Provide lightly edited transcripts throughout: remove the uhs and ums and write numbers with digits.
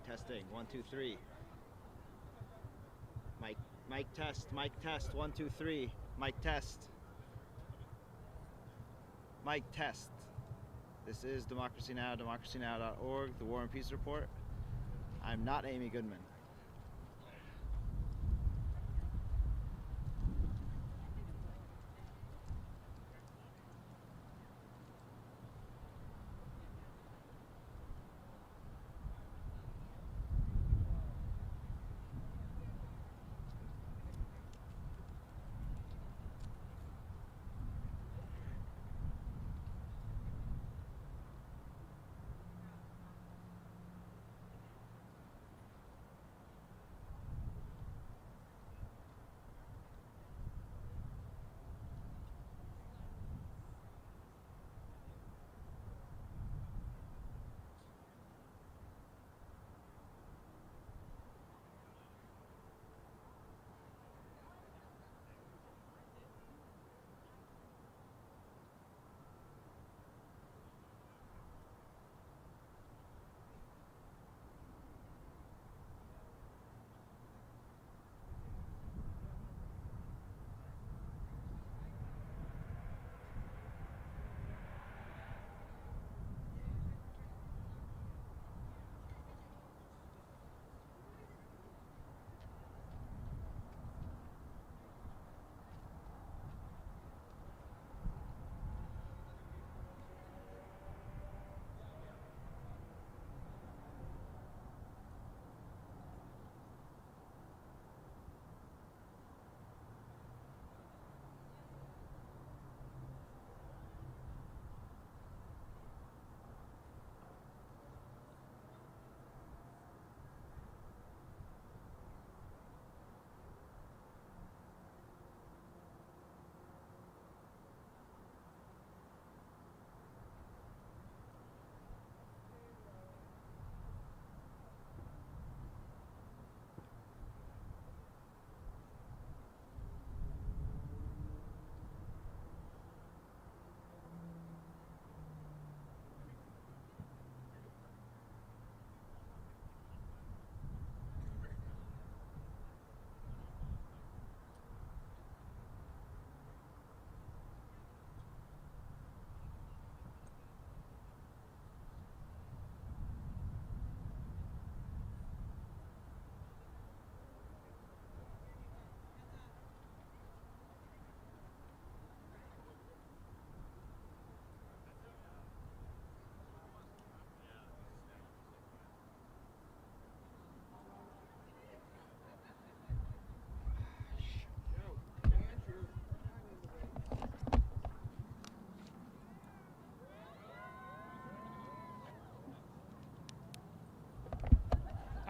Testing. 1, 2, 3. Mic test. 1, 2, 3. Mic test. Mic test. This is Democracy Now!, democracynow.org, the War and Peace Report. I'm not Amy Goodman.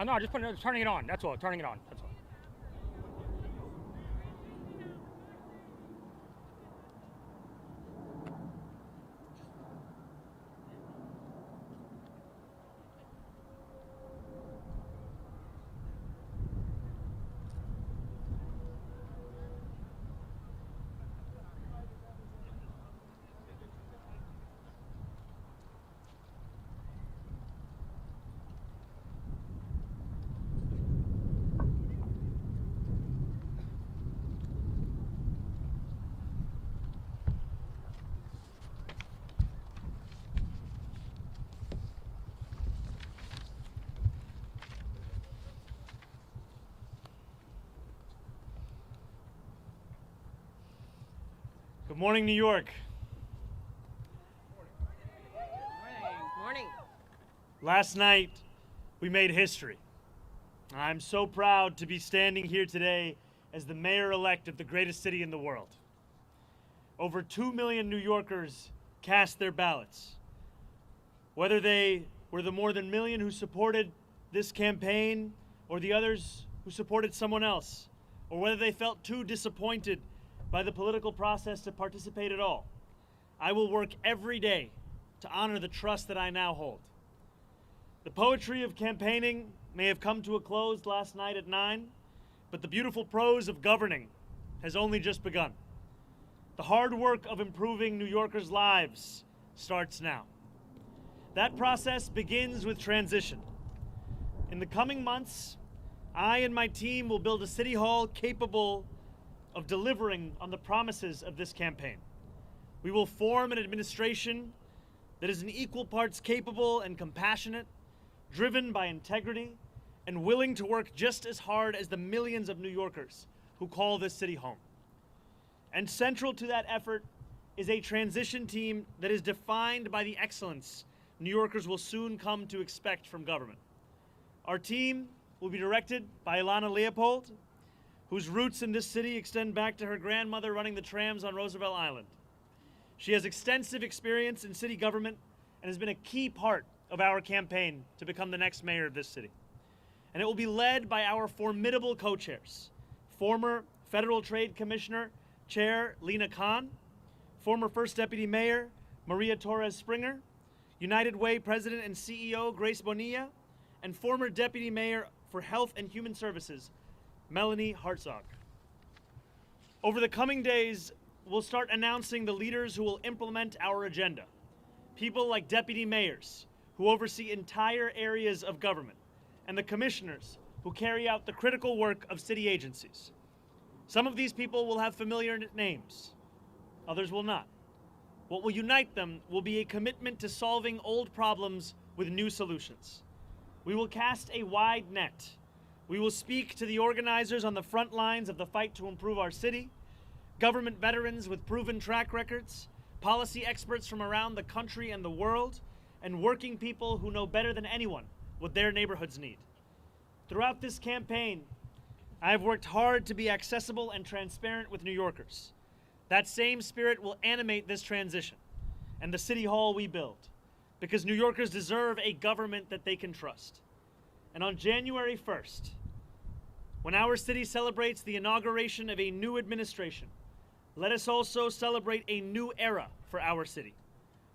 No, just turning it on. That's all. Turning it on. That's all. Good morning, New York. Morning. Last night, we made history. I'm so proud to be standing here today as the mayor-elect of the greatest city in the world. Over 2 million New Yorkers cast their ballots. Whether they were the more than million who supported this campaign or the others who supported someone else, or whether they felt too disappointed by the political process to participate at all, I will work every day to honor the trust that I now hold. The poetry of campaigning may have come to a close last night at 9, but the beautiful prose of governing has only just begun. The hard work of improving New Yorkers' lives starts now. That process begins with transition. In the coming months, I and my team will build a city hall capable of delivering on the promises of this campaign. We will form an administration that is in equal parts capable and compassionate, driven by integrity, and willing to work just as hard as the millions of New Yorkers who call this city home. And central to that effort is a transition team that is defined by the excellence New Yorkers will soon come to expect from government. Our team will be directed by Ilana Leopold, whose roots in this city extend back to her grandmother running the trams on Roosevelt Island. She has extensive experience in city government and has been a key part of our campaign to become the next mayor of this city. And it will be led by our formidable co-chairs, former Federal Trade Commissioner Chair Lena Khan, former First Deputy Mayor Maria Torres Springer, United Way President and CEO Grace Bonilla, and former Deputy Mayor for Health and Human Services Melanie Hartzog. Over the coming days, we'll start announcing the leaders who will implement our agenda. People like deputy mayors, who oversee entire areas of government, and the commissioners, who carry out the critical work of city agencies. Some of these people will have familiar names, others will not. What will unite them will be a commitment to solving old problems with new solutions. We will cast a wide net. We will speak to the organizers on the front lines of the fight to improve our city, government veterans with proven track records, policy experts from around the country and the world, and working people who know better than anyone what their neighborhoods need. Throughout this campaign, I have worked hard to be accessible and transparent with New Yorkers. That same spirit will animate this transition and the city hall we build, because New Yorkers deserve a government that they can trust. And on January 1st, when our city celebrates the inauguration of a new administration, let us also celebrate a new era for our city,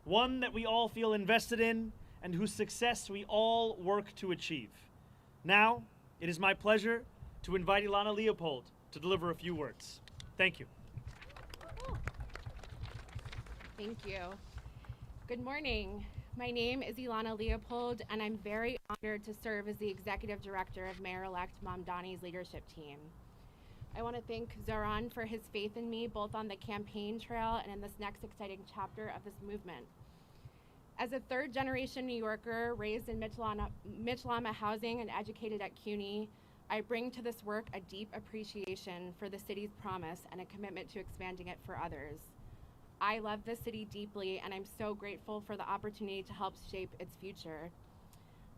one that we all feel invested in and whose success we all work to achieve. Now, it is my pleasure to invite Ilana Leopold to deliver a few words. Thank you. Thank you. Good morning. My name is Ilana Leopold, and I'm very honored to serve as the Executive Director of Mayor-elect Mamdani's leadership team. I want to thank Zohran for his faith in me, both on the campaign trail and in this next exciting chapter of this movement. As a third-generation New Yorker raised in Mitch-Lama housing and educated at CUNY, I bring to this work a deep appreciation for the city's promise and a commitment to expanding it for others. I love this city deeply, and I'm so grateful for the opportunity to help shape its future.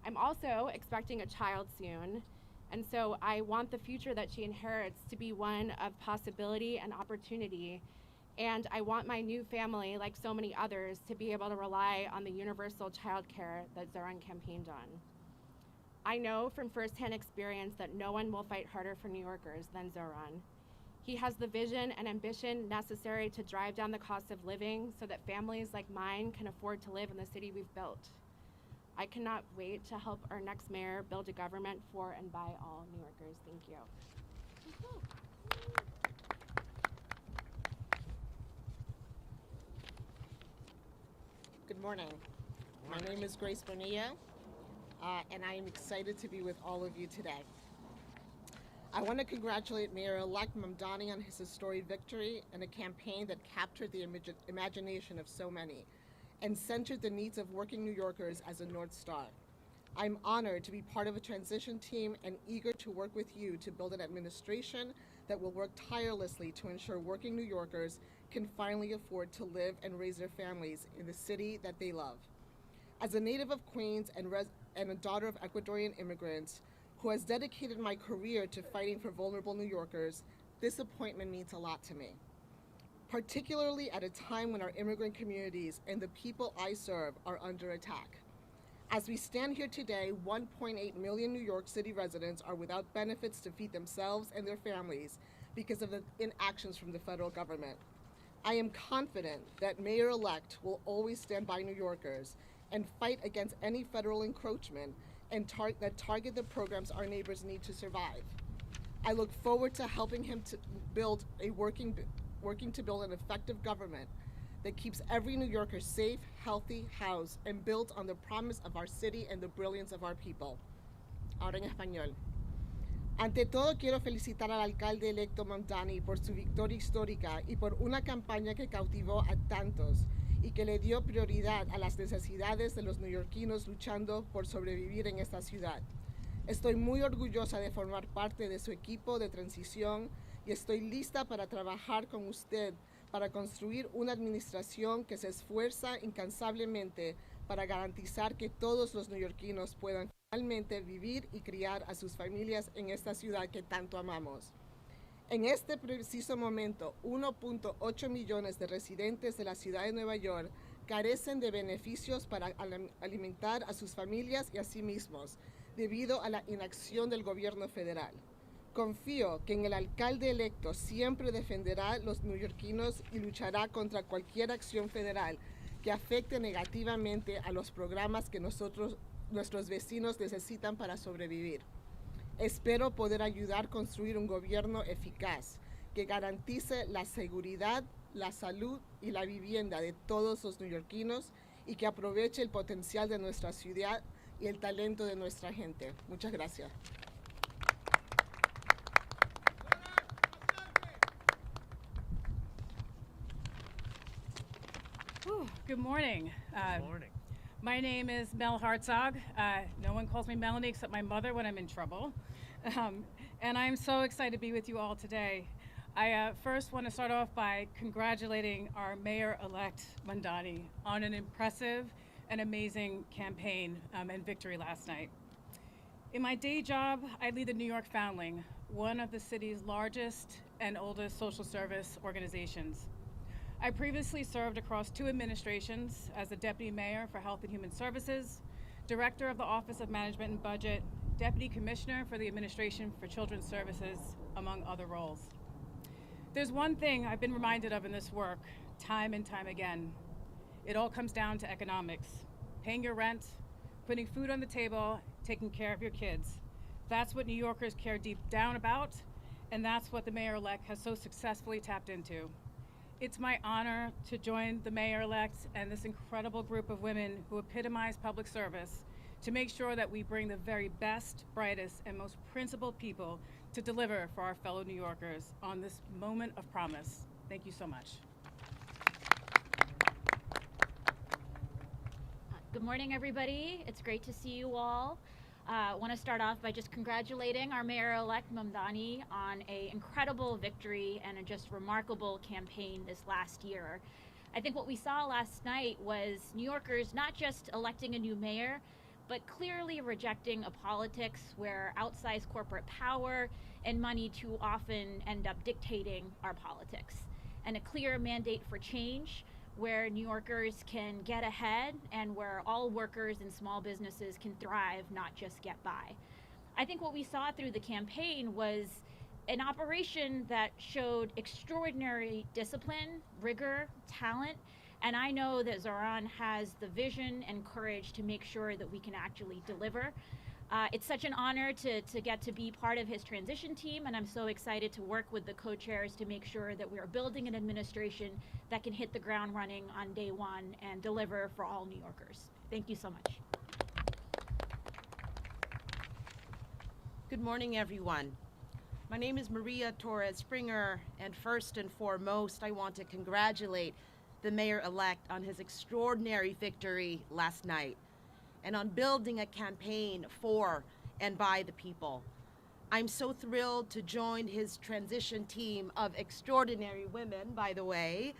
I'm also expecting a child soon, and so I want the future that she inherits to be one of possibility and opportunity, and I want my new family, like so many others, to be able to rely on the universal child care that Zohran campaigned on. I know from firsthand experience that no one will fight harder for New Yorkers than Zohran. He has the vision and ambition necessary to drive down the cost of living so that families like mine can afford to live in the city we've built. I cannot wait to help our next mayor build a government for and by all New Yorkers. Thank you. Good morning. My name is Grace Bonilla, and I am excited to be with all of you today. I want to congratulate Mayor-elect Mamdani on his historic victory and a campaign that captured the imagination of so many and centered the needs of working New Yorkers as a North Star. I'm honored to be part of a transition team and eager to work with you to build an administration that will work tirelessly to ensure working New Yorkers can finally afford to live and raise their families in the city that they love. As a native of Queens and a daughter of Ecuadorian immigrants who has dedicated my career to fighting for vulnerable New Yorkers, this appointment means a lot to me, particularly at a time when our immigrant communities and the people I serve are under attack. As we stand here today, 1.8 million New York City residents are without benefits to feed themselves and their families because of the inactions from the federal government. I am confident that Mayor-elect will always stand by New Yorkers and fight against any federal encroachment and that target the programs our neighbors need to survive. I look forward to helping him to build working to build an effective government that keeps every New Yorker safe, healthy, housed, and built on the promise of our city and the brilliance of our people. ahora en español. Ante todo, quiero felicitar al alcalde electo Mamdani por su victoria histórica y por una campaña que cautivó a tantos y que le dio prioridad a las necesidades de los neoyorquinos luchando por sobrevivir en esta ciudad. Estoy muy orgullosa de formar parte de su equipo de transición y estoy lista para trabajar con usted para construir una administración que se esfuerza incansablemente para garantizar que todos los neoyorquinos puedan finalmente vivir y criar a sus familias en esta ciudad que tanto amamos. En este preciso momento, 1.8 millones de residentes de la ciudad de Nueva York carecen de beneficios para alimentar a sus familias y a sí mismos, debido a la inacción del gobierno federal. Confío que en el alcalde electo siempre defenderá a los neoyorquinos y luchará contra cualquier acción federal que afecte negativamente a los programas que nuestros vecinos necesitan para sobrevivir. Espero poder ayudar a construir un gobierno eficaz que garantice la seguridad, la salud y la vivienda de todos los neoyorquinos y que aproveche el potencial de nuestra ciudad y el talento de nuestra gente. Muchas gracias. Good morning. Good morning. My name is Mel Hartzog. No one calls me Melanie except my mother when I'm in trouble. And I'm so excited to be with you all today. I first want to start off by congratulating our Mayor-elect Mamdani on an impressive and amazing campaign and victory last night. In my day job, I lead the New York Foundling, one of the city's largest and oldest social service organizations. I previously served across 2 administrations as the Deputy Mayor for Health and Human Services, Director of the Office of Management and Budget, Deputy Commissioner for the Administration for Children's Services, among other roles. There's one thing I've been reminded of in this work, time and time again. It all comes down to economics. Paying your rent, putting food on the table, taking care of your kids. That's what New Yorkers care deep down about, and that's what the Mayor-elect has so successfully tapped into. It's my honor to join the Mayor-elect and this incredible group of women who epitomize public service to make sure that we bring the very best, brightest, and most principled people to deliver for our fellow New Yorkers on this moment of promise. Thank you so much. Good morning, everybody. It's great to see you all. I want to start off by just congratulating our Mayor-elect Mamdani on an incredible victory and a just remarkable campaign this last year. I think what we saw last night was New Yorkers not just electing a new mayor, but clearly rejecting a politics where outsized corporate power and money too often end up dictating our politics, and a clear mandate for change where New Yorkers can get ahead and where all workers and small businesses can thrive, not just get by. I think what we saw through the campaign was an operation that showed extraordinary discipline, rigor, talent, and I know that Zohran has the vision and courage to make sure that we can actually deliver. It's such an honor to get to be part of his transition team, and I'm so excited to work with the co-chairs to make sure that we are building an administration that can hit the ground running on day one and deliver for all New Yorkers. Thank you so much. Good morning, everyone. My name is Maria Torres Springer, and first and foremost, I want to congratulate the Mayor-elect on his extraordinary victory last night and on building a campaign for and by the people. I'm so thrilled to join his transition team of extraordinary women, by the way,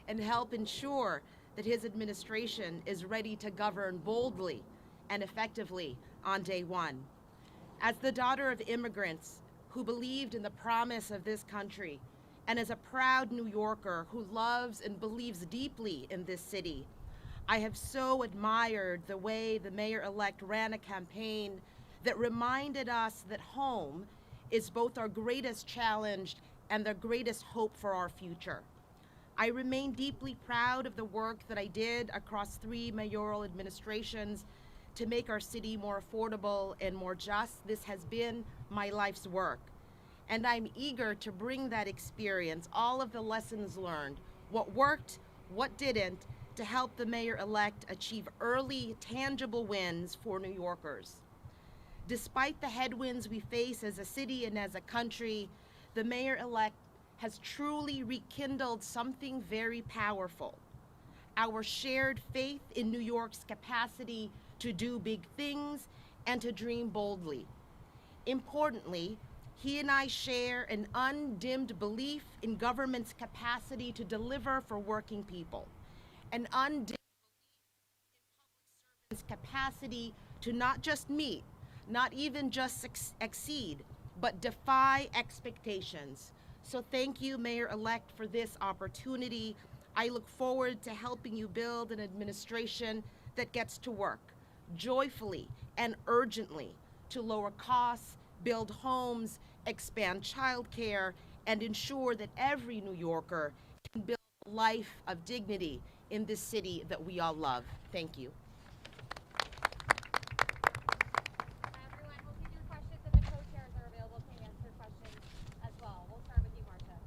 and help ensure that his administration is ready to govern boldly and effectively on day one. As the daughter of immigrants who believed in the promise of this country, and as a proud New Yorker who loves and believes deeply in this city, I have so admired the way the Mayor-elect ran a campaign that reminded us that home is both our greatest challenge and the greatest hope for our future. I remain deeply proud of the work that I did across 3 mayoral administrations to make our city more affordable and more just. This has been my life's work. And I'm eager to bring that experience, all of the lessons learned, what worked, what didn't, to help the Mayor-elect achieve early, tangible wins for New Yorkers. Despite the headwinds we face as a city and as a country, the mayor-elect has truly rekindled something very powerful: our shared faith in New York's capacity to do big things and to dream boldly. Importantly, he and I share an undimmed belief in government's capacity to deliver for working people, an undimmed belief in public servants' capacity to not just meet, not even just exceed, but defy expectations. So thank you, Mayor-elect, for this opportunity. I look forward to helping you build an administration that gets to work joyfully and urgently to lower costs, build homes, expand childcare, and ensure that every New Yorker can build a life of dignity in this city that we all love. Thank you. Everyone, we'll take your questions, and the co-chairs are available to answer questions as well. We'll start with you, Marcia.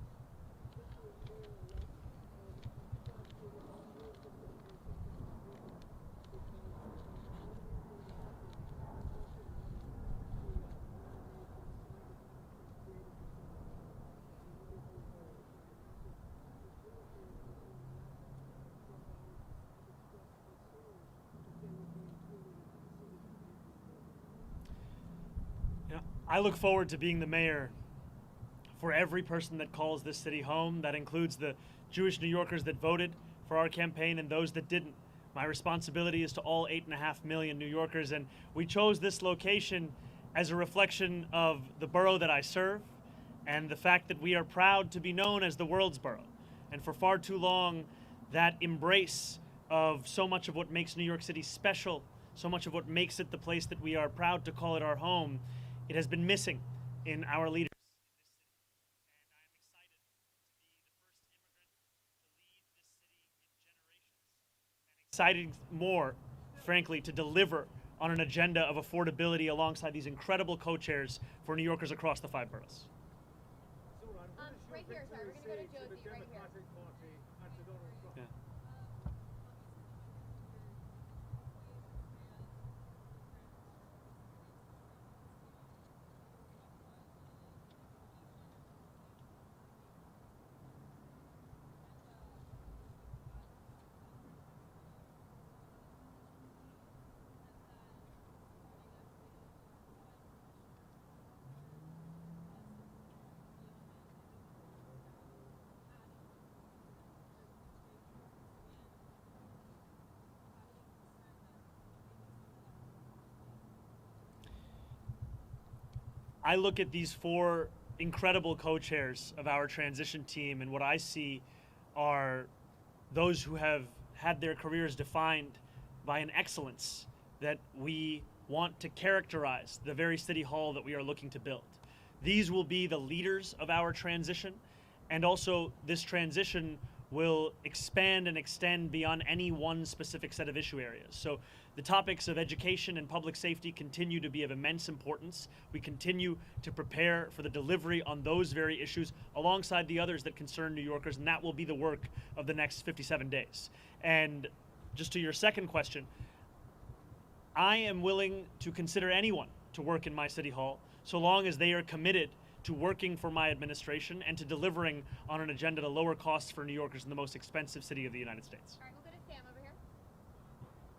I look forward to being the mayor for every person that calls this city home. That includes the Jewish New Yorkers that voted for our campaign and those that didn't. My responsibility is to all 8.5 million New Yorkers, and we chose this location as a reflection of the borough that I serve and the fact that we are proud to be known as the world's borough. And for far too long, that embrace of so much of what makes New York City special, so much of what makes it the place that we are proud to call it our home, it has been missing in our leaders in this city. And I am excited to be the first immigrant to lead this city in generations, and excited more, frankly, to deliver on an agenda of affordability alongside these incredible co-chairs for New Yorkers across the 5 boroughs. Right here, sorry, we're going to go to Josie right here. Yeah. I look at these 4 incredible co-chairs of our transition team, and what I see are those who have had their careers defined by an excellence that we want to characterize the very city hall that we are looking to build. These will be the leaders of our transition, and also this transition will expand and extend beyond any one specific set of issue areas. So the topics of education and public safety continue to be of immense importance. We continue to prepare for the delivery on those very issues alongside the others that concern New Yorkers, and that will be the work of the next 57 days. And just to your second question, I am willing to consider anyone to work in my city hall so long as they are committed to working for my administration and to delivering on an agenda to lower costs for New Yorkers in the most expensive city of the United States. All right, we'll go to Sam over here.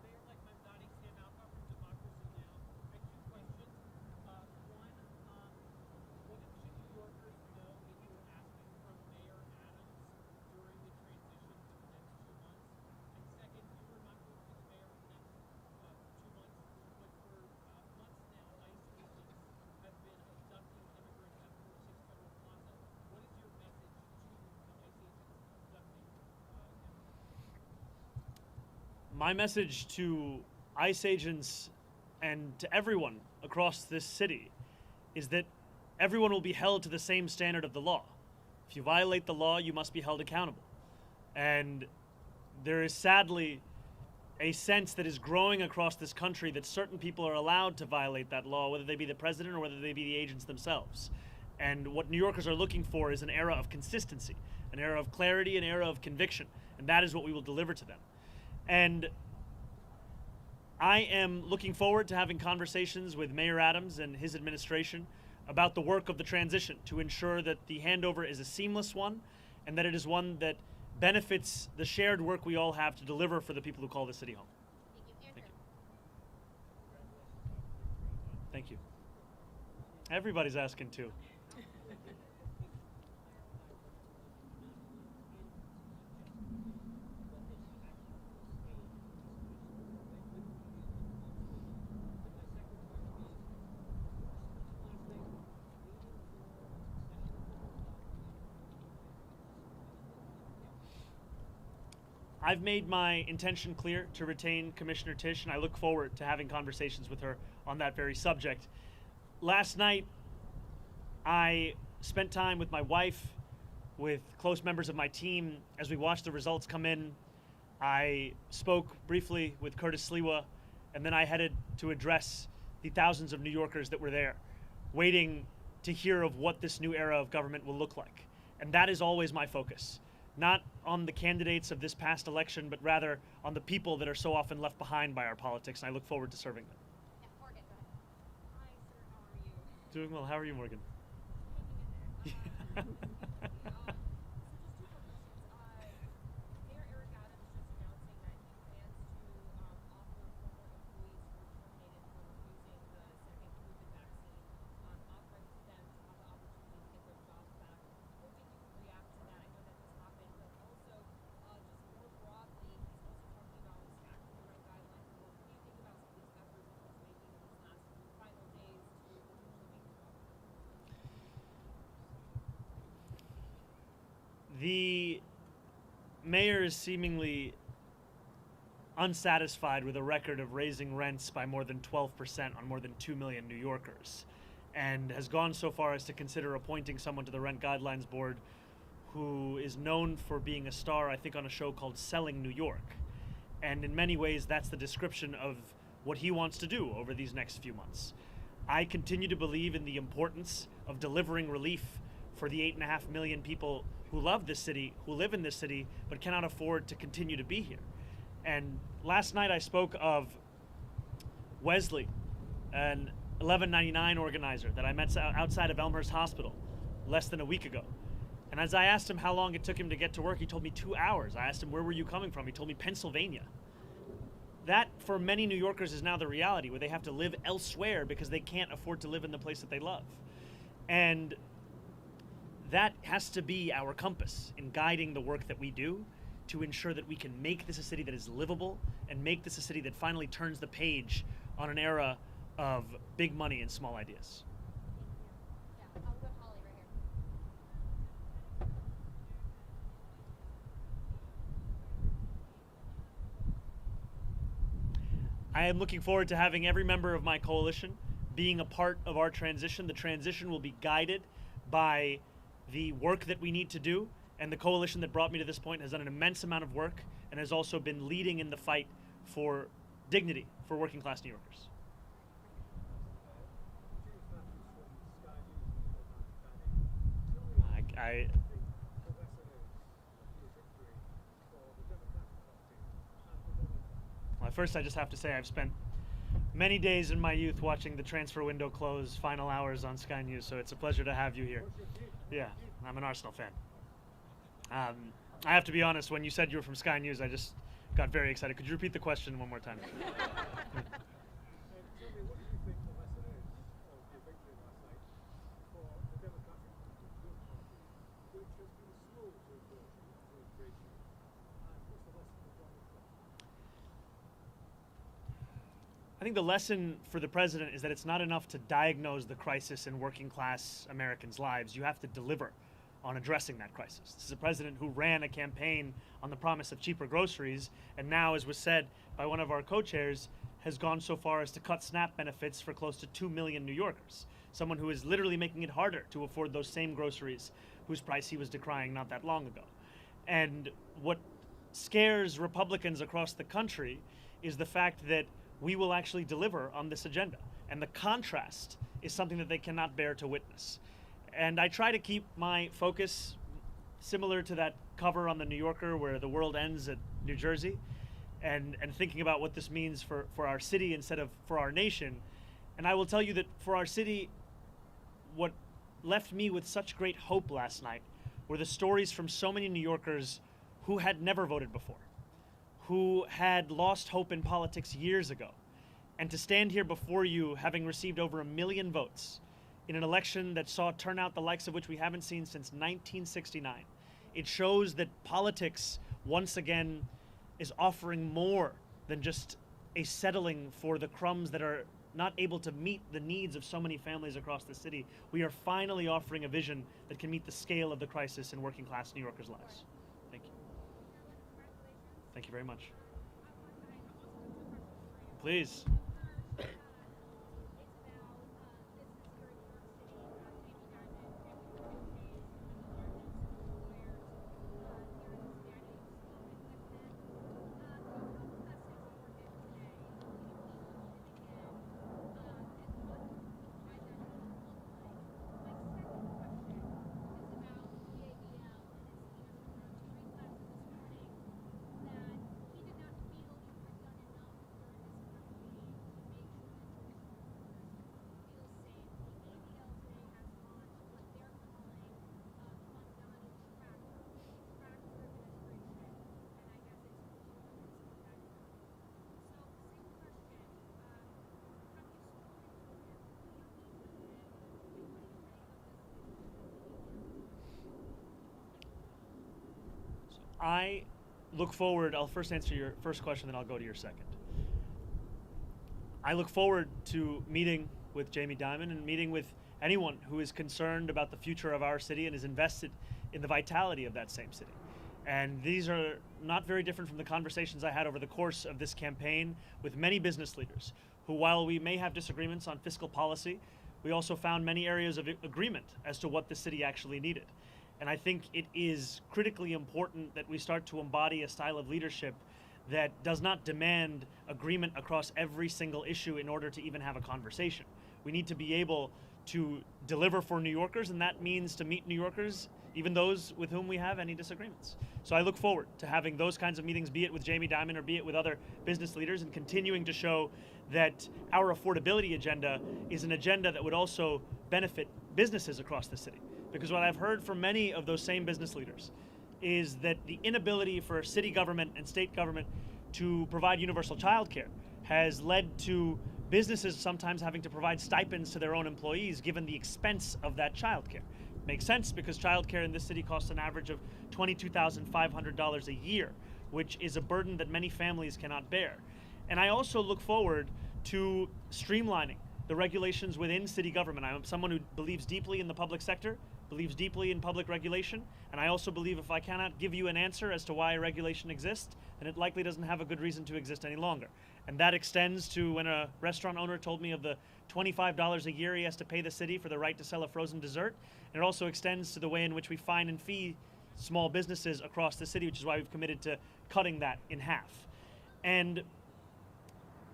Mayor-elect Mamdani, Sam Alcott from Democracy Now! I have 2 questions. One, what should New Yorkers know that you are asking from Mayor Adams during the transition for the next 2 months? And second, you were not going to be the mayor for the next 2 months, but for months now, ICE agents have been abducting immigrants at 46 Federal Plaza. What is your message to the ICE agents abducting immigrants? My message to ICE agents and to everyone across this city is that everyone will be held to the same standard of the law. If you violate the law, you must be held accountable. And there is sadly a sense that is growing across this country that certain people are allowed to violate that law, whether they be the president or whether they be the agents themselves. And what New Yorkers are looking for is an era of consistency, an era of clarity, an era of conviction. And that is what we will deliver to them. And I am looking forward to having conversations with Mayor Adams and his administration about the work of the transition to ensure that the handover is a seamless one and that it is one that benefits the shared work we all have to deliver for the people who call the city home. Thank you. Thank you. Everybody's asking too. I've made my intention clear to retain Commissioner Tisch, and I look forward to having conversations with her on that very subject. Last night, I spent time with my wife, with close members of my team, as we watched the results come in. I spoke briefly with Curtis Sliwa, and then I headed to address the thousands of New Yorkers that were there, waiting to hear of what this new era of government will look like. And that is always my focus. Not on the candidates of this past election, but rather on the people that are so often left behind by our politics, and I look forward to serving them. Yeah, Morgan, go ahead. Hi, sir. How are you? Doing well. How are you, Morgan? Hanging in there. So just two quick questions. Mayor Eric Adams just announcing that he plans to offer former employees who were terminated for refusing the second COVID vaccine, offering to them to have the opportunity to get their jobs back. Hoping you can react to that. I know that just happened, but also just more broadly, he's also talking about stacking the right guidelines. What do you think about some of these efforts that he's making in these last final days to potentially make the job? The mayor is seemingly unsatisfied with a record of raising rents by more than 12% on more than 2 million New Yorkers, and has gone so far as to consider appointing someone to the Rent Guidelines Board who is known for being a star, I think, on a show called Selling New York. And in many ways, that's the description of what he wants to do over these next few months. I continue to believe in the importance of delivering relief for the 8.5 million people who love this city, who live in this city, but cannot afford to continue to be here. And last night I spoke of Wesley, an 1199 organizer that I met outside of Elmhurst Hospital less than a week ago. And as I asked him how long it took him to get to work, he told me 2 hours. I asked him, where were you coming from? He told me Pennsylvania. That, for many New Yorkers, is now the reality, where they have to live elsewhere because they can't afford to live in the place that they love. And that has to be our compass in guiding the work that we do to ensure that we can make this a city that is livable and make this a city that finally turns the page on an era of big money and small ideas. Yeah, I'll go to Holly right here. I am looking forward to having every member of my coalition being a part of our transition. The transition will be guided by the work that we need to do, and the coalition that brought me to this point has done an immense amount of work and has also been leading in the fight for dignity for working class New Yorkers. Well, first I just have to say I've spent many days in my youth watching the transfer window close, final hours on Sky News, so it's a pleasure to have you here. Yeah, I'm an Arsenal fan. I have to be honest, when you said you were from Sky News, I just got very excited. Could you repeat the question one more time? Tell me, what do you think the lesson is of your victory last night for the Democratic Party, which has been slow to embrace you? And what's the lesson for Donald Trump? I think the lesson for the president is that it's not enough to diagnose the crisis in working class Americans' lives. You have to deliver on addressing that crisis. This is a president who ran a campaign on the promise of cheaper groceries, and now, as was said by one of our co-chairs, has gone so far as to cut SNAP benefits for close to 2 million New Yorkers. Someone who is literally making it harder to afford those same groceries whose price he was decrying not that long ago. And what scares Republicans across the country is the fact that we will actually deliver on this agenda. And the contrast is something that they cannot bear to witness. And I try to keep my focus similar to that cover on the New Yorker where the world ends at New Jersey. and thinking about what this means for our city instead of for our nation. And I will tell you that for our city, what left me with such great hope last night were the stories from so many New Yorkers who had never voted before, who had lost hope in politics years ago. And to stand here before you, having received over 1 million votes in an election that saw turnout the likes of which we haven't seen since 1969, it shows that politics, once again, is offering more than just a settling for the crumbs that are not able to meet the needs of so many families across the city. We are finally offering a vision that can meet the scale of the crisis in working class New Yorkers' lives. Thank you. Thank you very much. Please. I look forward, I'll first answer your first question, then I'll go to your second. I look forward to meeting with Jamie Dimon and meeting with anyone who is concerned about the future of our city and is invested in the vitality of that same city. And these are not very different from the conversations I had over the course of this campaign with many business leaders who, while we may have disagreements on fiscal policy, we also found many areas of agreement as to what the city actually needed. And I think it is critically important that we start to embody a style of leadership that does not demand agreement across every single issue in order to even have a conversation. We need to be able to deliver for New Yorkers, and that means to meet New Yorkers, even those with whom we have any disagreements. So I look forward to having those kinds of meetings, be it with Jamie Dimon or be it with other business leaders, and continuing to show that our affordability agenda is an agenda that would also benefit businesses across the city. Because what I've heard from many of those same business leaders is that the inability for city government and state government to provide universal childcare has led to businesses sometimes having to provide stipends to their own employees given the expense of that childcare. Makes sense because childcare in this city costs an average of $22,500 a year, which is a burden that many families cannot bear. And I also look forward to streamlining the regulations within city government. I'm someone who believes deeply in the public sector, believes deeply in public regulation, and I also believe if I cannot give you an answer as to why a regulation exists, then it likely doesn't have a good reason to exist any longer. And that extends to when a restaurant owner told me of the $25 a year he has to pay the city for the right to sell a frozen dessert. And it also extends to the way in which we fine and fee small businesses across the city, which is why we've committed to cutting that in half. And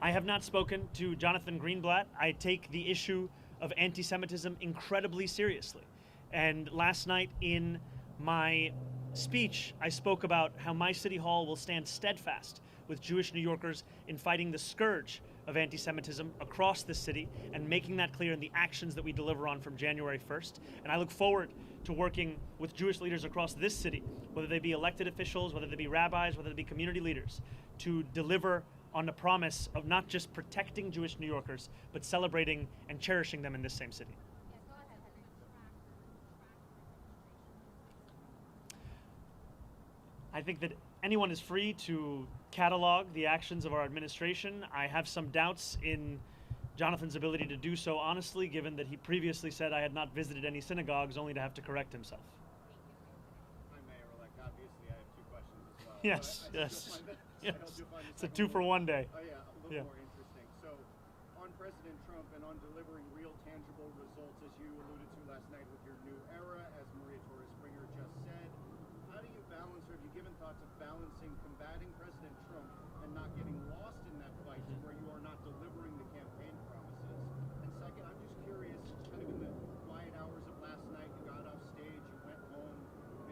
I have not spoken to Jonathan Greenblatt. I take the issue of anti-Semitism incredibly seriously. And last night in my speech, I spoke about how my city hall will stand steadfast with Jewish New Yorkers in fighting the scourge of anti-Semitism across the city and making that clear in the actions that we deliver on from January 1st. And I look forward to working with Jewish leaders across this city, whether they be elected officials, whether they be rabbis, whether they be community leaders, to deliver on the promise of not just protecting Jewish New Yorkers, but celebrating and cherishing them in this same city. I think that anyone is free to catalog the actions of our administration. I have some doubts in Jonathan's ability to do so honestly, given that he previously said I had not visited any synagogues, only to have to correct himself. Hi, Mayor-elect. Obviously, I have two questions as well. Yes, yes. Yes. It's a 2-for-1 day. Oh, yeah, a little more interesting. So, on President Trump and on delivering real, tangible results, as you alluded to last night with your new era, as Maria Torres-Springer just said, how do you balance, or have you given thoughts of balancing combating President Trump and not getting lost in that fight where you are not delivering the campaign promises? And second, I'm just curious, kind of in the quiet hours of last night, you got off stage, you went home,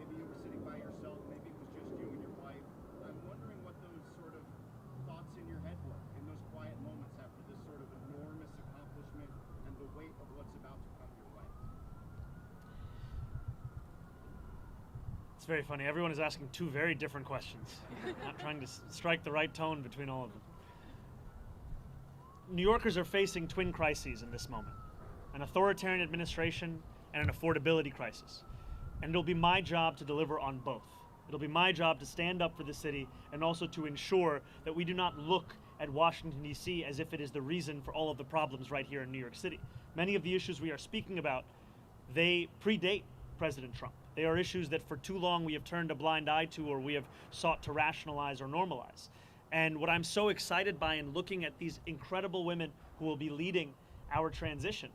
maybe you were sitting by yourself, maybe it was just you and your wife. I'm wondering what those sort of very funny. Everyone is asking two very different questions. Not trying to strike the right tone between all of them. New Yorkers are facing twin crises in this moment: an authoritarian administration and an affordability crisis. And it'll be my job to deliver on both. It'll be my job to stand up for the city and also to ensure that we do not look at Washington, D.C. as if it is the reason for all of the problems right here in New York City. Many of the issues we are speaking about, they predate President Trump. They are issues that for too long we have turned a blind eye to, or we have sought to rationalize or normalize. And what I'm so excited by in looking at these incredible women who will be leading our transition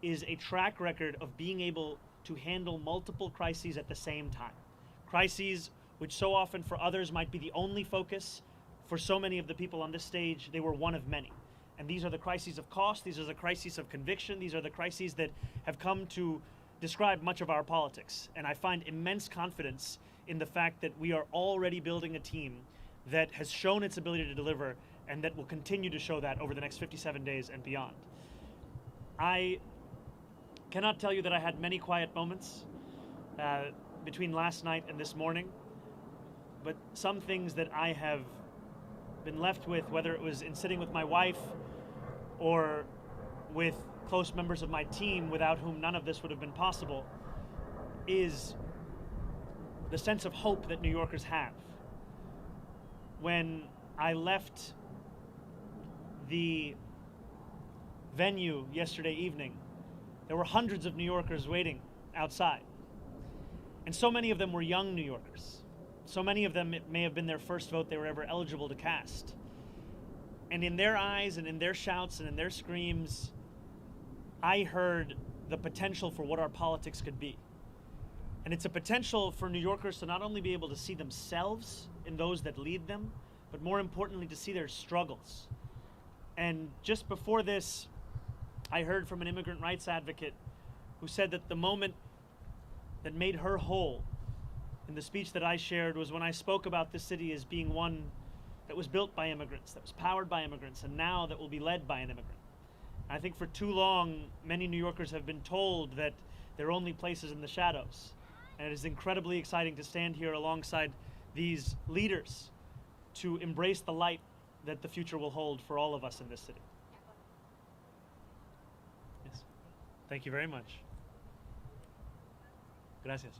is a track record of being able to handle multiple crises at the same time. Crises which so often for others might be the only focus. For so many of the people on this stage, they were one of many. And these are the crises of cost, these are the crises of conviction, these are the crises that have come to describe much of our politics. And I find immense confidence in the fact that we are already building a team that has shown its ability to deliver and that will continue to show that over the next 57 days and beyond. I cannot tell you that I had many quiet moments between last night and this morning, but some things that I have been left with, whether it was in sitting with my wife or with close members of my team without whom none of this would have been possible, is the sense of hope that New Yorkers have. When I left the venue yesterday evening, there were hundreds of New Yorkers waiting outside. And so many of them were young New Yorkers. So many of them, it may have been their first vote they were ever eligible to cast. And in their eyes and in their shouts and in their screams, I heard the potential for what our politics could be. And it's a potential for New Yorkers to not only be able to see themselves in those that lead them, but more importantly, to see their struggles. And just before this, I heard from an immigrant rights advocate who said that the moment that made her whole in the speech that I shared was when I spoke about this city as being one that was built by immigrants, that was powered by immigrants, and now that will be led by an immigrant. I think for too long, many New Yorkers have been told that their only place is in the shadows. And it is incredibly exciting to stand here alongside these leaders to embrace the light that the future will hold for all of us in this city. Yes. Thank you very much. Gracias.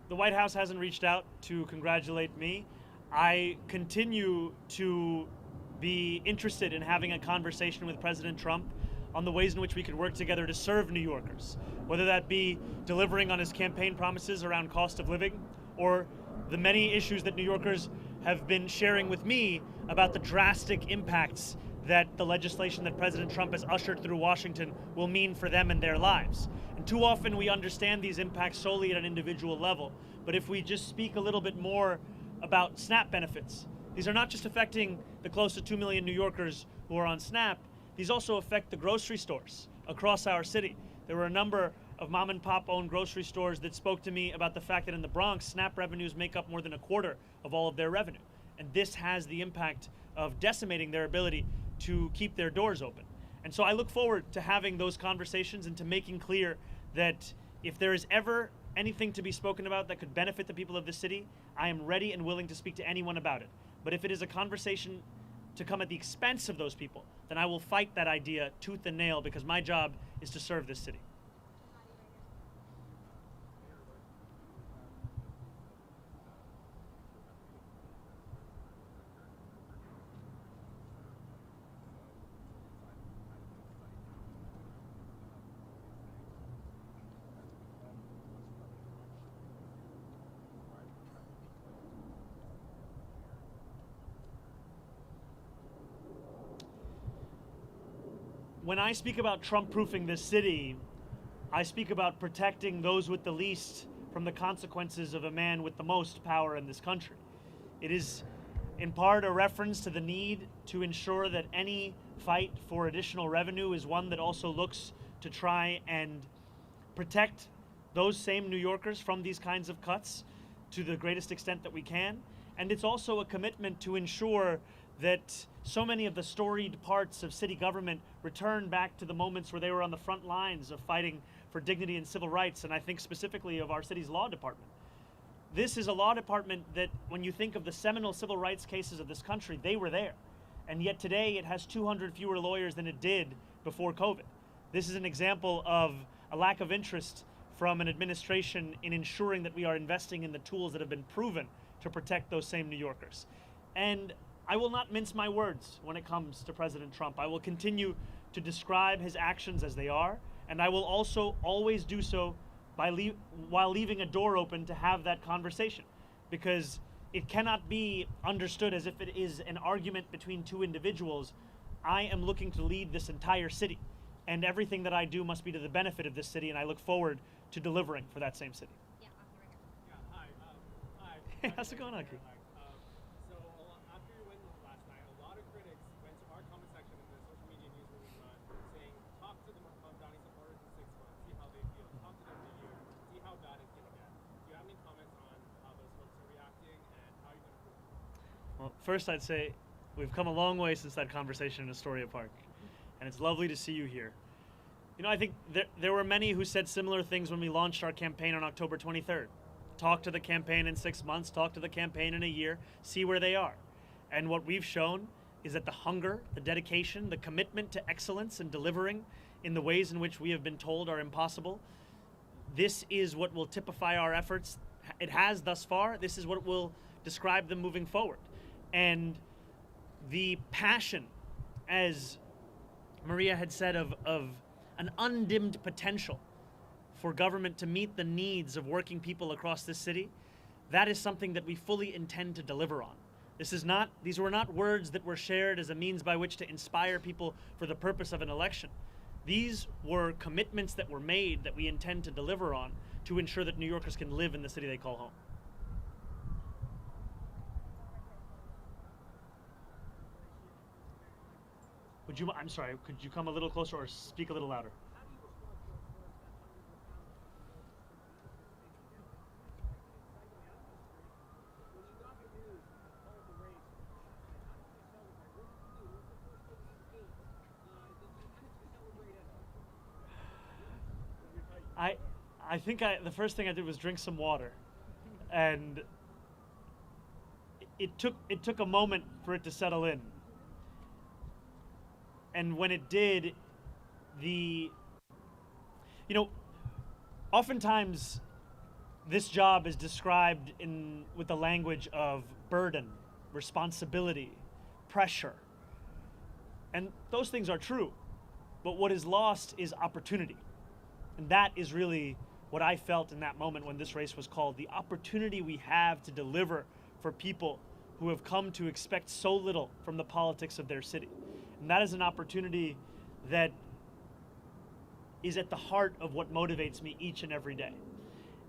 The White House hasn't reached out to congratulate me. I continue to be interested in having a conversation with President Trump on the ways in which we could work together to serve New Yorkers, whether that be delivering on his campaign promises around cost of living, or the many issues that New Yorkers have been sharing with me about the drastic impacts that the legislation that President Trump has ushered through Washington will mean for them and their lives. And too often we understand these impacts solely at an individual level. But if we just speak a little bit more about SNAP benefits, these are not just affecting the close to 2 million New Yorkers who are on SNAP, these also affect the grocery stores across our city. There were a number of mom and pop owned grocery stores that spoke to me about the fact that in the Bronx, SNAP revenues make up more than a quarter of all of their revenue. And this has the impact of decimating their ability to keep their doors open. And so I look forward to having those conversations and to making clear that if there is ever anything to be spoken about that could benefit the people of the city, I am ready and willing to speak to anyone about it. But if it is a conversation to come at the expense of those people, then I will fight that idea tooth and nail, because my job is to serve this city. When I speak about Trump-proofing this city, I speak about protecting those with the least from the consequences of a man with the most power in this country. It is in part a reference to the need to ensure that any fight for additional revenue is one that also looks to try and protect those same New Yorkers from these kinds of cuts to the greatest extent that we can. And it's also a commitment to ensure that so many of the storied parts of city government return back to the moments where they were on the front lines of fighting for dignity and civil rights, and I think specifically of our city's law department. This is a law department that, when you think of the seminal civil rights cases of this country, they were there. And yet today it has 200 fewer lawyers than it did before COVID. This is an example of a lack of interest from an administration in ensuring that we are investing in the tools that have been proven to protect those same New Yorkers. And I will not mince my words when it comes to President Trump. I will continue to describe his actions as they are, and I will also always do so while leaving a door open to have that conversation, because it cannot be understood as if it is an argument between two individuals. I am looking to lead this entire city, and everything that I do must be to the benefit of this city, and I look forward to delivering for that same city. Yeah, Hi. Hey, how's it going, Aki? After your win last night, a lot of critics went to our comment section in the social media news we run, saying, talk to the Mamdani supporters in 6 months, see how they feel. Talk to them in a year, see how bad it's going to get. Do you have any comments on how those folks are reacting and how you're going to prove it? Well, first I'd say we've come a long way since that conversation in Astoria Park, and it's lovely to see you here. You know, I think there were many who said similar things when we launched our campaign on October 23rd. Talk to the campaign in 6 months, talk to the campaign in a year, see where they are. And what we've shown is that the hunger, the dedication, the commitment to excellence and delivering in the ways in which we have been told are impossible, this is what will typify our efforts. It has thus far. This is what will describe them moving forward. And the passion, as Maria had said, of an undimmed potential for government to meet the needs of working people across this city, that is something that we fully intend to deliver on. These were not words that were shared as a means by which to inspire people for the purpose of an election. These were commitments that were made that we intend to deliver on to ensure that New Yorkers can live in the city they call home. I'm sorry, could you come a little closer or speak a little louder? I think the first thing I did was drink some water, and it took a moment for it to settle in. And when it did, oftentimes this job is described with the language of burden, responsibility, pressure. And those things are true, but what is lost is opportunity. And that is really what I felt in that moment when this race was called, the opportunity we have to deliver for people who have come to expect so little from the politics of their city. And that is an opportunity that is at the heart of what motivates me each and every day.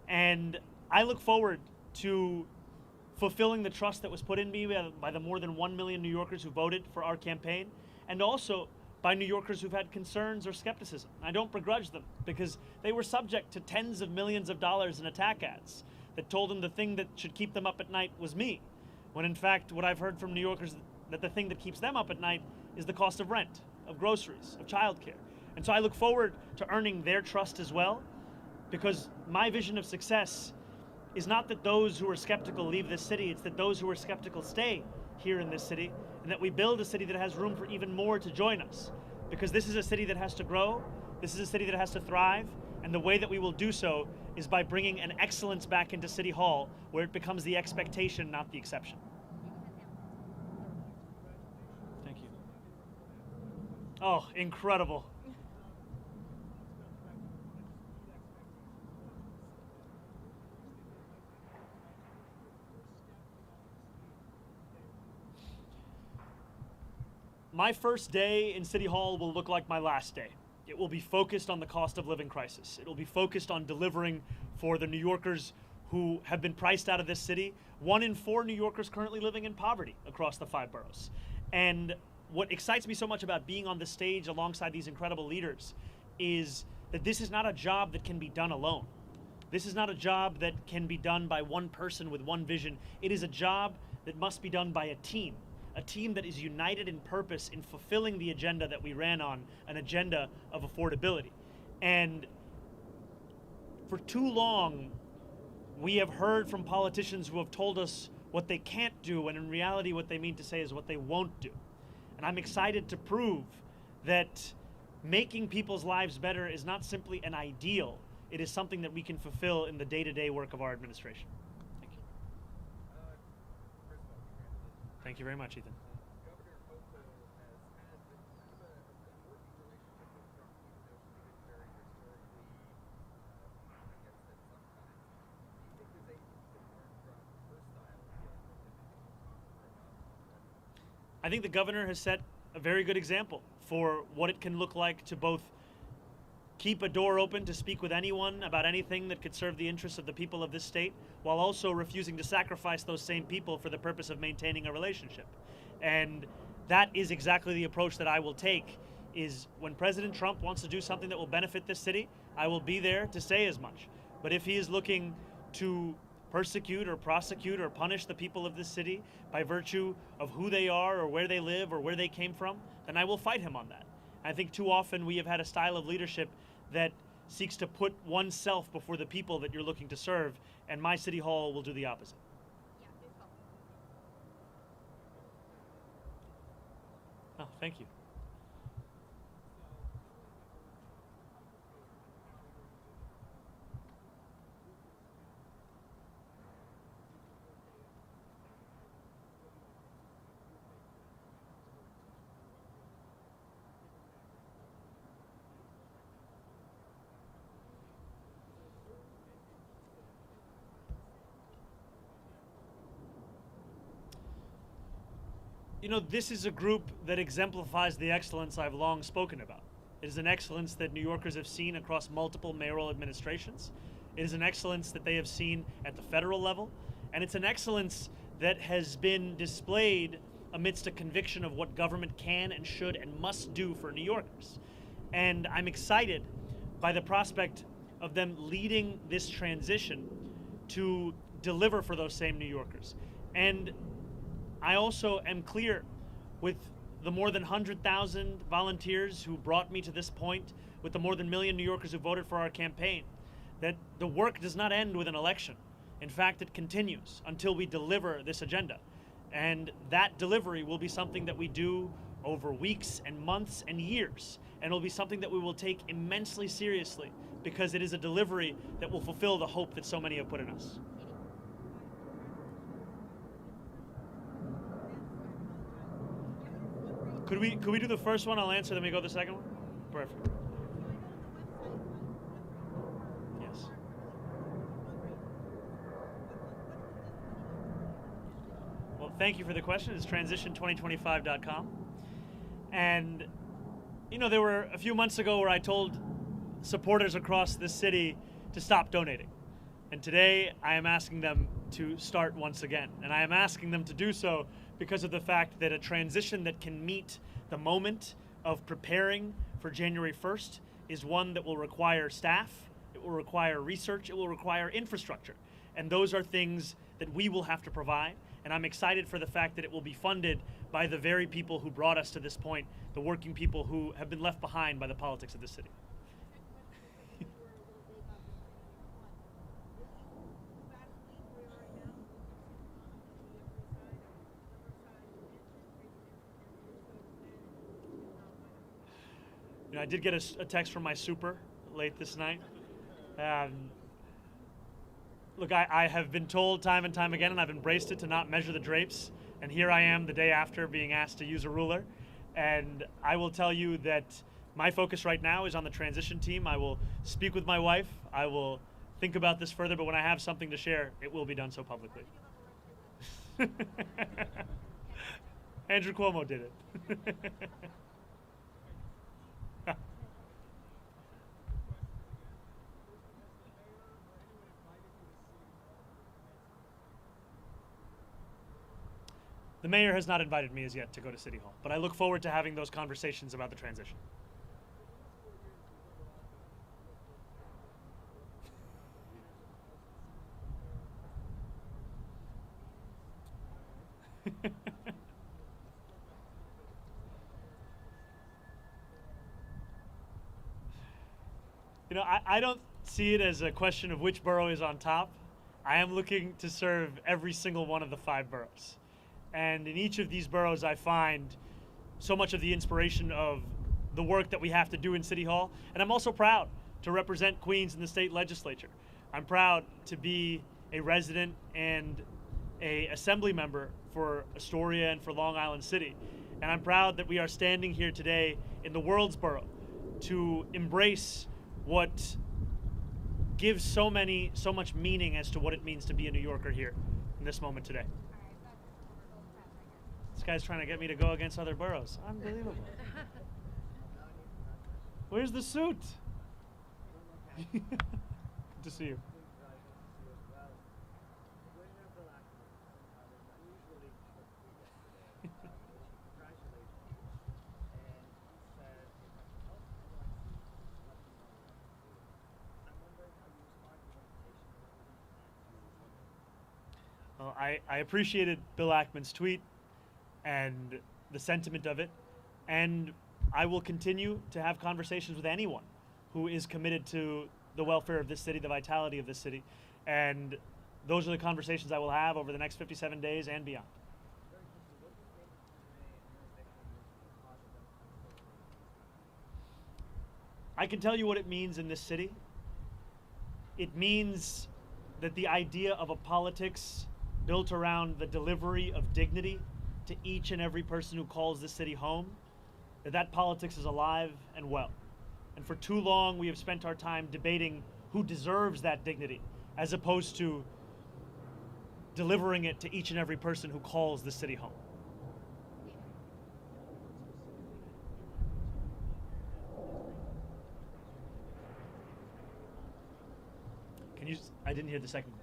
And I look forward to fulfilling the trust that was put in me by the more than 1 million New Yorkers who voted for our campaign, and also by New Yorkers who've had concerns or skepticism. I don't begrudge them, because they were subject to tens of millions of dollars in attack ads that told them the thing that should keep them up at night was me, when in fact what I've heard from New Yorkers that the thing that keeps them up at night is the cost of rent, of groceries, of childcare. And so I look forward to earning their trust as well, because my vision of success is not that those who are skeptical leave this city, it's that those who are skeptical stay here in this city, and that we build a city that has room for even more to join us. Because this is a city that has to grow, this is a city that has to thrive, and the way that we will do so is by bringing an excellence back into City Hall, where it becomes the expectation, not the exception. Thank you. Oh, incredible. My first day in City Hall will look like my last day. It will be focused on the cost of living crisis. It will be focused on delivering for the New Yorkers who have been priced out of this city. 1 in 4 New Yorkers currently living in poverty across the 5 boroughs. And what excites me so much about being on the stage alongside these incredible leaders is that this is not a job that can be done alone. This is not a job that can be done by one person with one vision. It is a job that must be done by a team that is united in purpose in fulfilling the agenda that we ran on, an agenda of affordability. And for too long, we have heard from politicians who have told us what they can't do, and in reality what they mean to say is what they won't do. And I'm excited to prove that making people's lives better is not simply an ideal, it is something that we can fulfill in the day-to-day work of our administration. Thank you. Thank you very much, Ethan. I think the governor has set a very good example for what it can look like to both keep a door open to speak with anyone about anything that could serve the interests of the people of this state, while also refusing to sacrifice those same people for the purpose of maintaining a relationship. And that is exactly the approach that I will take, is when President Trump wants to do something that will benefit this city, I will be there to say as much. But if he is looking to persecute or prosecute or punish the people of this city by virtue of who they are or where they live or where they came from, then I will fight him on that. I think too often we have had a style of leadership that seeks to put oneself before the people that you're looking to serve, and my city hall will do the opposite. Oh, thank you. You know, this is a group that exemplifies the excellence I've long spoken about. It is an excellence that New Yorkers have seen across multiple mayoral administrations. It is an excellence that they have seen at the federal level. And it's an excellence that has been displayed amidst a conviction of what government can and should and must do for New Yorkers. And I'm excited by the prospect of them leading this transition to deliver for those same New Yorkers. And I also am clear with the more than 100,000 volunteers who brought me to this point, with the more than 1 million New Yorkers who voted for our campaign, that the work does not end with an election. In fact, it continues until we deliver this agenda. And that delivery will be something that we do over weeks and months and years. And it will be something that we will take immensely seriously, because it is a delivery that will fulfill the hope that so many have put in us. Could we do the first one? I'll answer, then we go to the second one? Perfect. Yes. Well, thank you for the question. It's transition2025.com. And, you know, there were a few months ago where I told supporters across this city to stop donating. And today I am asking them to start once again. And I am asking them to do so because of the fact that a transition that can meet the moment of preparing for January 1st is one that will require staff, it will require research, it will require infrastructure. And those are things that we will have to provide. And I'm excited for the fact that it will be funded by the very people who brought us to this point, the working people who have been left behind by the politics of this city. You know, I did get a text from my super late this night. Look, I have been told time and time again, and I've embraced it, to not measure the drapes. And here I am the day after being asked to use a ruler. And I will tell you that my focus right now is on the transition team. I will speak with my wife. I will think about this further, but when I have something to share, it will be done so publicly. Andrew Cuomo did it. mayor has not invited me as yet to go to City Hall, but I look forward to having those conversations about the transition. You know, I don't see it as a question of which borough is on top. I am looking to serve every single one of the 5 boroughs. And in each of these boroughs, I find so much of the inspiration of the work that we have to do in City Hall. And I'm also proud to represent Queens in the state legislature. I'm proud to be a resident and a assembly member for Astoria and for Long Island City. And I'm proud that we are standing here today in the world's borough to embrace what gives so much meaning as to what it means to be a New Yorker here in this moment today. This guy's trying to get me to go against other boroughs. Unbelievable. Where's the suit? Good to see you. Well, I appreciated Bill Ackman's tweet and the sentiment of it, and I will continue to have conversations with anyone who is committed to the welfare of this city, the vitality of this city, and those are the conversations I will have over the next 57 days and beyond. I can tell you what it means in this city. It means that the idea of a politics built around the delivery of dignity to each and every person who calls this city home, that politics is alive and well. And for too long, we have spent our time debating who deserves that dignity, as opposed to delivering it to each and every person who calls the city home. Can you, I didn't hear the second one.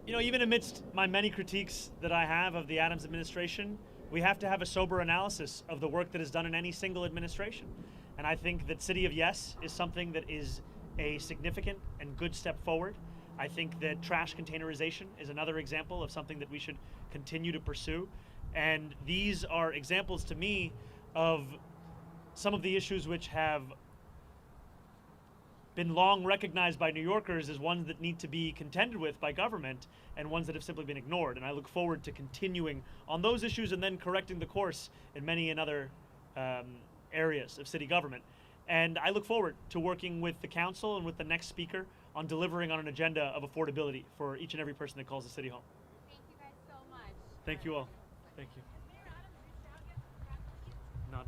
You know, even amidst my many critiques that I have of the Adams administration, we have to have a sober analysis of the work that is done in any single administration. And I think that City of Yes is something that is a significant and good step forward. I think that trash containerization is another example of something that we should continue to pursue. And these are examples to me of some of the issues which have been long recognized by New Yorkers as ones that need to be contended with by government and ones that have simply been ignored. And I look forward to continuing on those issues and then correcting the course in many and other areas of city government. And I look forward to working with the council and with the next speaker on delivering on an agenda of affordability for each and every person that calls the city home. Thank you guys so much. Thank you all. Thank you. Not,